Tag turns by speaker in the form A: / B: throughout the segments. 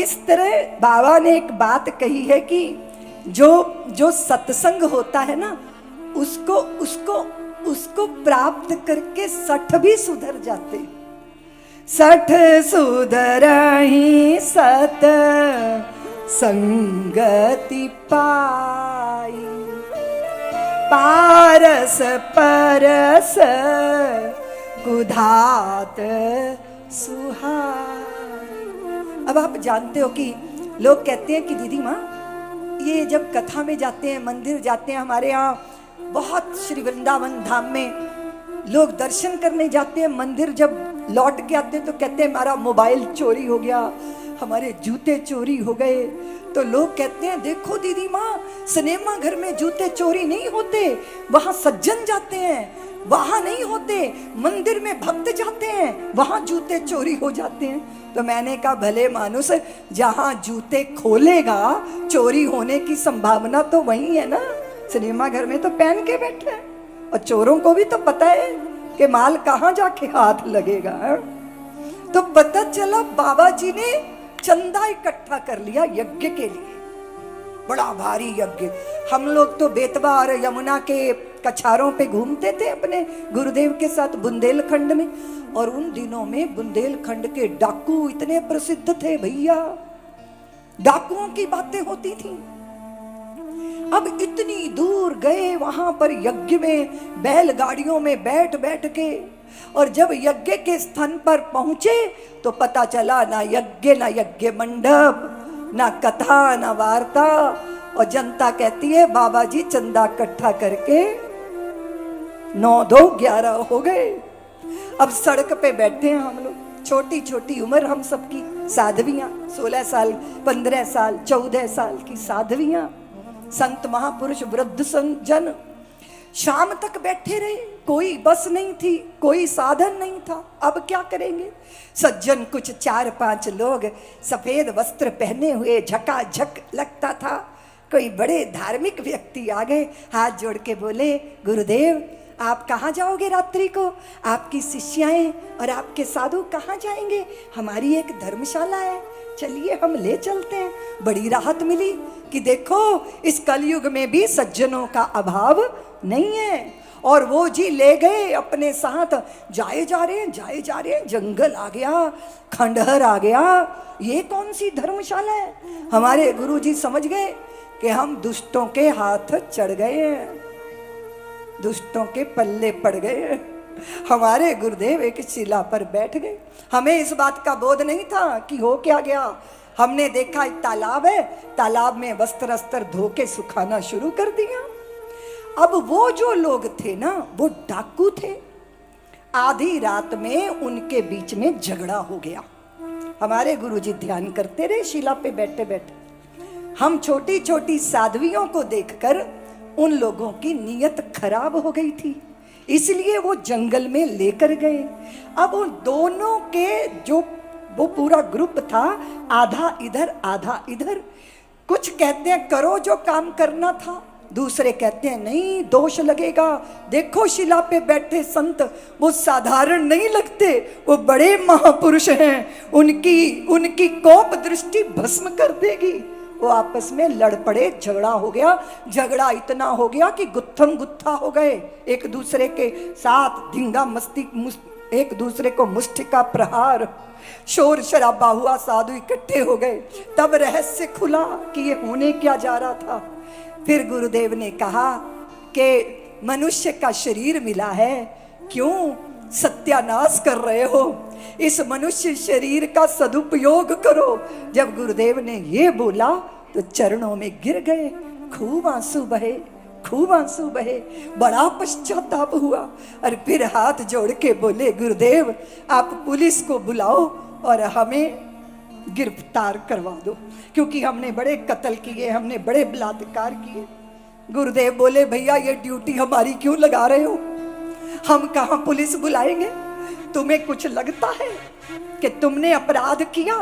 A: इस तरह बाबा ने एक बात कही है कि जो सत्संग होता है ना, उसको उसको उसको प्राप्त करके 60 भी सुधर जाते। 60 सुधरहि सत संगति पाई, पारस परस कुधात सुहाई। अब आप जानते हो कि लोग कहते हैं कि दीदी माँ, ये जब कथा में जाते हैं, मंदिर जाते हैं, हमारे यहाँ बहुत श्री वृंदावन धाम में लोग दर्शन करने जाते हैं, मंदिर जब लौट के आते हैं तो कहते हैं हमारा मोबाइल चोरी हो गया, हमारे जूते चोरी हो गए। तो लोग कहते हैं देखो दीदी माँ, सिनेमा घर में जूते चोरी नहीं होते, वहां सज्जन जाते हैं, वहां नहीं होते। मंदिर में भक्त जाते हैं, वहां जूते चोरी हो जाते हैं। तो मैंने कहा भले मानुस, जहां जूते खोलेगा चोरी होने की संभावना तो वही है ना। सिनेमा घर में तो पहन के बैठे हैं, और चोरों को भी तो पता है कि माल कहां जाके हाथ लगेगा। तो पता चला बाबा जी ने चंदा इकट्ठा कर लिया यज्ञ के लिए, बड़ा भारी यज्ञ। हम लोग तो बेतवा और यमुना के कछारों पे घूमते थे अपने गुरुदेव के साथ बुंदेलखंड में, और उन दिनों में बुंदेलखंड के डाकू इतने प्रसिद्ध थे भैया, डाकुओं की बातें होती थी। अब इतनी दूर गए, वहां पर यज्ञ में बैलगाड़ियों में बैठ बैठ के, और जब यज्ञ के स्थान पर पहुंचे तो पता चला ना यज्ञ मंडप, ना कथा, ना वार्ता। और जनता कहती है बाबा जी चंदा इकट्ठा करके 9-2-11 हो गए। अब सड़क पे बैठे हैं हम लोग, छोटी छोटी उम्र हम सबकी, साध्वियां, 16 साल 15 साल 14 साल की साध्वियां, संत महापुरुष वृद्ध जन शाम तक बैठे रहे। कोई बस नहीं थी, कोई साधन नहीं था। अब क्या करेंगे? सज्जन कुछ 4-5 लोग सफेद वस्त्र पहने हुए, झकाझक लगता था। कोई बड़े धार्मिक व्यक्ति आ गए, हाथ जोड़ के बोले गुरुदेव आप कहाँ जाओगे रात्रि को? आपकी शिष्याएं और आपके साधु कहाँ जाएंगे? हमारी एक धर्मशाला है, चलिए हम ले चलते हैं। बड़ी राहत मिली कि देखो इस कलयुग में भी सज्जनों का अभाव नहीं है। और वो जी ले गए अपने साथ, जाए जा रहे हैं, जंगल आ गया, खंडहर आ गया, ये कौन सी धर्मशाला है? हमारे गुरु जी समझ गए कि हम दुष्टों के हाथ चढ़ गए हैं, दुष्टों के पल्ले पड़ गए। हमारे गुरुदेव एक शिला पर बैठ गए। हमें इस बात का बोध नहीं था कि हो क्या गया। हमने देखा एक तालाब है, तालाब में वस्त्र धो के सुखाना शुरू कर दिया। अब वो जो लोग थे ना, वो डाकू थे। आधी रात में उनके बीच में झगड़ा हो गया। हमारे गुरुजी ध्यान करते रहे शिला पे बैठे बैठे। हम छोटी छोटी साध्वियों को देखकर उन लोगों की नीयत खराब हो गई थी, इसलिए वो जंगल में लेकर गए। अब उन दोनों के जो वो पूरा ग्रुप था, आधा इधर आधा इधर। कुछ कहते हैं करो जो काम करना था, दूसरे कहते हैं नहीं दोष लगेगा। देखो शिला पे बैठे संत वो साधारण नहीं लगते, वो बड़े महापुरुष हैं, उनकी कोप दृष्टि भस्म कर देगी। वो आपस में लड़ पड़े, झगड़ा हो गया। झगड़ा इतना हो गया कि गुत्थम गुत्था हो गए, एक दूसरे के साथ धिंगा मस्ती, एक दूसरे को मुष्टि का प्रहार, शोर शराबा हुआ, साधु इकट्ठे हो गए। तब रहस्य खुला कि ये होने क्या जा रहा था। फिर गुरुदेव ने कहा कि मनुष्य का शरीर मिला है, क्यों सत्यानाश कर रहे हो? इस मनुष्य शरीर का सदुपयोग करो। जब गुरुदेव ने ये बोला तो चरणों में गिर गए। खूब आंसू बहे, खूब आंसू बहे, बड़ा पश्चाताप हुआ। और फिर हाथ जोड़ के बोले गुरुदेव आप पुलिस को बुलाओ और हमें गिरफ्तार करवा दो, क्योंकि हमने बड़े कत्ल किए, हमने बड़े बलात्कार किए। गुरुदेव बोले भैया ये ड्यूटी हमारी क्यों लगा रहे हो? हम कहाँ पुलिस बुलाएंगे? तुम्हें कुछ लगता है कि तुमने अपराध किया,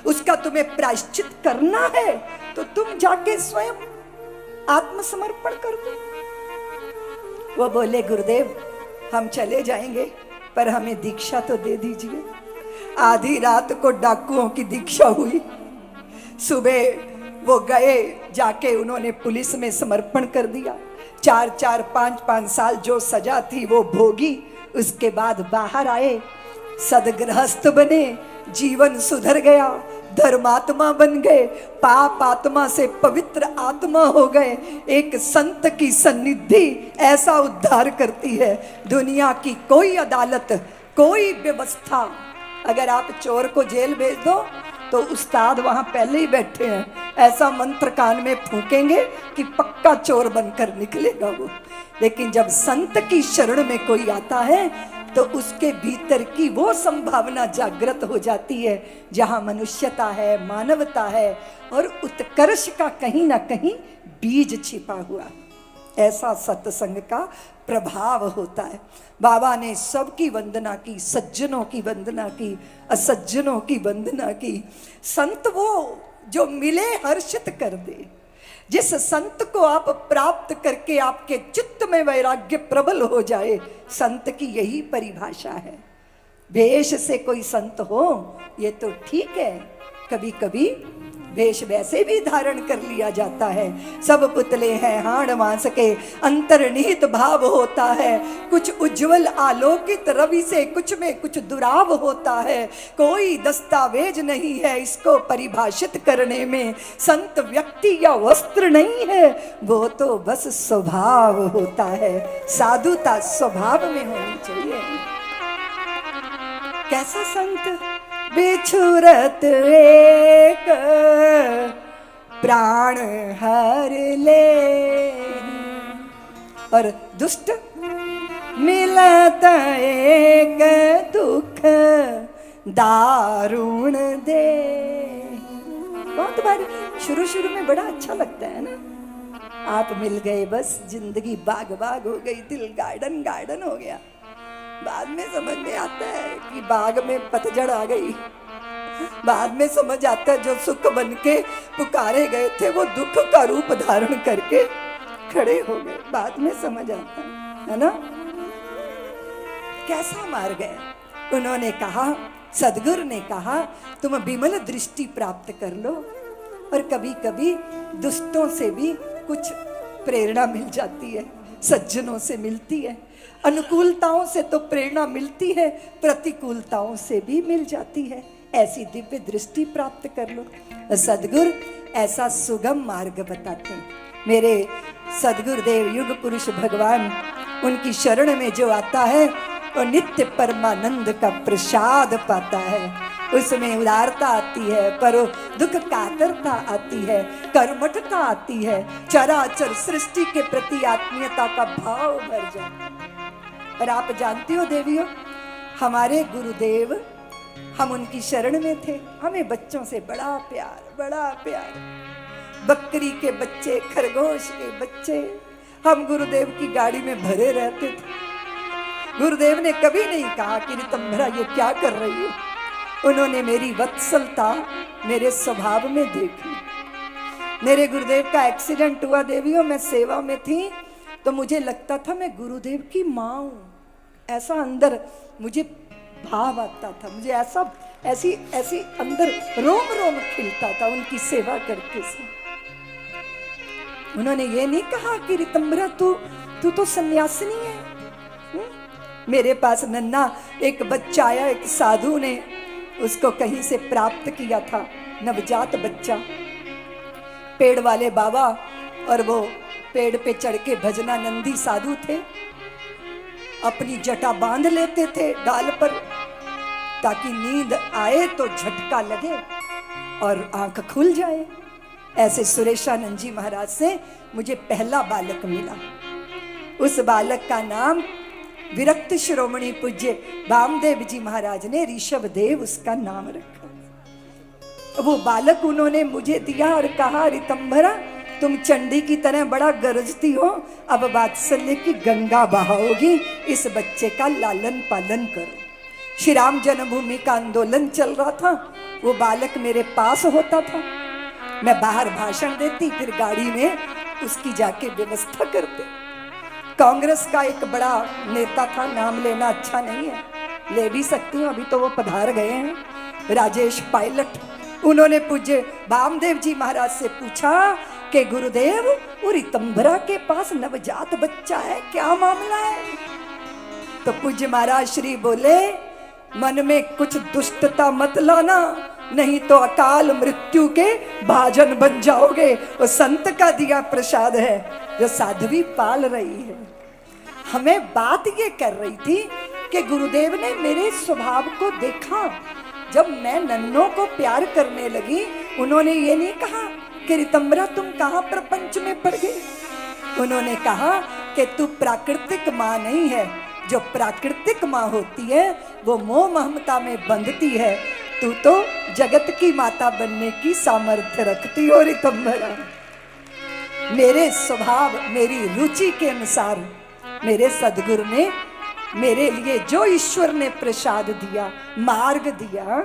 A: उसका तुम्हें प्रायश्चित करना है तो तुम जाके स्वयं आत्मसमर्पण कर दो। वो बोले गुरुदेव हम चले जाएंगे, पर हमें दीक्षा तो दे दीजिए। आधी रात को डाकुओं की दीक्षा हुई। सुबह वो गए, जाके उन्होंने पुलिस में समर्पण कर दिया। 4-4, 5-5 साल जो सजा थी वो भोगी। उसके बाद बाहर आए, सदगृहस्थ बने, जीवन सुधर गया, धर्मात्मा बन गए, पाप आत्मा से पवित्र आत्मा हो गए। एक संत की सन्निधि ऐसा उद्धार करती है। दुनिया की कोई अदालत, कोई व्यवस्था, अगर आप चोर को जेल भेज दो तो उस्ताद वहां पहले ही बैठे हैं, ऐसा मंत्र कान में फूकेंगे कि पक्का चोर बनकर निकलेगा वो। लेकिन जब संत की शरण में कोई आता है तो उसके भीतर की वो संभावना जागृत हो जाती है जहां मनुष्यता है, मानवता है और उत्कर्ष का कहीं ना कहीं बीज छिपा हुआ। ऐसा सत्संग का प्रभाव होता है। बाबा ने सबकी वंदना की, सज्जनों की वंदना की, असज्जनों की वंदना की। संत वो जो मिले हर्षित कर दे, जिस संत को आप प्राप्त करके आपके चित्त में वैराग्य प्रबल हो जाए, संत की यही परिभाषा है। वेश से कोई संत हो ये तो ठीक है, कभी कभी वेश वैसे भी धारण कर लिया जाता है। सब पुतले हैं हाड़ मांस के, अंतर्निहित भाव होता है। कुछ उज्जवल आलोकित रवि से कुछ में कुछ दुराव होता है। कोई दस्तावेज नहीं है इसको परिभाषित करने में। संत व्यक्ति या वस्त्र नहीं है, वो तो बस स्वभाव होता है। साधुता स्वभाव में होनी चाहिए। कैसा संत? बिछुरत एक प्राण हर ले, और दुष्ट मिलत एक दुख दारुण दे। बहुत बार शुरू में बड़ा अच्छा लगता है ना, आप मिल गए, बस जिंदगी बाग बाग हो गई, दिल गार्डन गार्डन हो गया। बाद में समझ में आता है कि बाग में पतझड़ आ गई। बाद में समझ आता है जो सुख बन के पुकारे गए थे वो दुख का रूप धारण करके खड़े हो गए। बाद में समझ आता है ना। कैसा मार गए। उन्होंने कहा, सदगुरु ने कहा, तुम विमल दृष्टि प्राप्त कर लो। और कभी कभी दुष्टों से भी कुछ प्रेरणा मिल जाती है, सज्जनों से मिलती है। अनुकूलताओं से तो प्रेरणा मिलती है, प्रतिकूलताओं से भी मिल जाती है। ऐसी दिव्य दृष्टि प्राप्त कर लो। सदगुरु ऐसा सुगम मार्ग बताते हैं। मेरे सदगुरुदेव युग पुरुष भगवान, उनकी शरण में जो आता है वो नित्य परमानंद का प्रसाद पाता है। उसमें उदारता आती है, पर दुख कातरता आती है, कर्मठता आती है, चराचर सृष्टि के प्रति आत्मीयता का भाव भर जाता है। और आप जानती हो देवियों, हमारे गुरुदेव, हम उनकी शरण में थे, हमें बच्चों से बड़ा प्यार, बड़ा प्यार। बकरी के बच्चे, खरगोश के बच्चे, हम गुरुदेव की गाड़ी में भरे रहते थे। गुरुदेव ने कभी नहीं कहा कि रितंभरा ये क्या कर रही हो। उन्होंने मेरी वत्सलता मेरे स्वभाव में देखी। मेरे गुरुदेव का एक्सीडेंट हुआ देवियों, मैं सेवा में थी, तो मुझे लगता था मैं गुरुदेव की माँ हूँ। ऐसा अंदर मुझे भाव आता था, मुझे ऐसी अंदर रोम रोम खिलता था उनकी सेवा करके से। उन्होंने ये नहीं कहा कि रितंभरा तू तो सन्यासिनी है। मेरे पास नन्ना एक बच्चा आया, एक साधु ने उसको कहीं से प्राप्त किया था, नवजात बच्चा। पेड़ वाले बाबा और वो पेड़ पे चढ़ के भजनानंदी साधु थे, अपनी जटा बांध लेते थे डाल पर, ताकि नींद आए तो झटका लगे और आंख खुल जाए। ऐसे सुरेशानंद जी महाराज से मुझे पहला बालक मिला। उस बालक का नाम विरक्त शिरोमणि पूज्य वामदेव जी महाराज ने ऋषभ देव उसका नाम रखा। वो बालक उन्होंने मुझे दिया और कहा, रितंभरा तुम चंडी की तरह बड़ा गरजती हो, अब वात्सल्य की गंगा बहाओगी, इस बच्चे का लालन पालन करो। श्री राम जन्मभूमि का आंदोलन चल रहा था, वो बालक मेरे पास होता था, मैं बाहर भाषण देती, फिर गाड़ी में उसकी जाके व्यवस्था करते। कांग्रेस का एक बड़ा नेता था, नाम लेना अच्छा नहीं है, ले भी सकती हूँ, अभी तो वो पधार गए हैं, राजेश पायलट। उन्होंने पूज्य वामदेव जी महाराज से पूछा कि गुरुदेव वो ऋतंभरा के पास नवजात बच्चा है, क्या मामला है? तो पूज्य महाराज श्री बोले, मन में कुछ दुष्टता मत लाना, नहीं तो अकाल मृत्यु के भाजन बन जाओगे। वो संत का दिया प्रसाद है जो साध्वी पाल रही है। हमें बात ये कर रही थी कि गुरुदेव ने मेरे स्वभाव को देखा। जब मैं नन्नों को प्यार करने लगी, उन्होंने ये नहीं कहा कि ऋतंभरा तुम कहाँ प्रपंच में पड़ गई। उन्होंने कहा कि तू प्राकृतिक माँ नहीं है। जो प्राकृतिक माँ होती है वो मोह ममता में बंधती है, तू तो जगत की माता बनने की सामर्थ्य रखती हो ऋतंभरा। मेरे स्वभाव, मेरी रुचि के अनुसार मेरे सदगुरु ने मेरे लिए जो ईश्वर ने प्रसाद दिया, मार्ग दिया,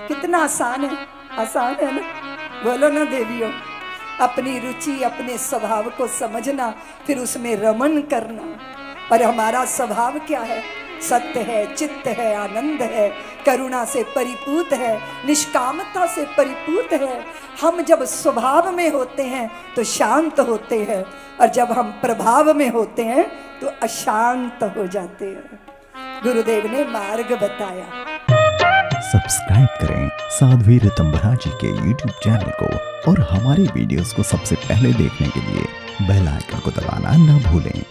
A: कितना आसान है, आसान है ना? बोलो ना देवियों। अपनी रुचि, अपने स्वभाव को समझना, फिर उसमें रमन करना। और हमारा स्वभाव क्या है? सत्य है, चित्त है, आनंद है, करुणा से परिपूत है, निष्कामता से परिपूत है। हम जब स्वभाव में होते हैं तो शांत होते हैं, और जब हम प्रभाव में होते हैं तो अशांत हो जाते हैं। गुरुदेव ने मार्ग बताया।
B: सब्सक्राइब करें साध्वी ऋतंभरा जी के YouTube चैनल को, और हमारे वीडियोस को सबसे पहले देखने के लिए बेल आइकन को दबाना न भूलें।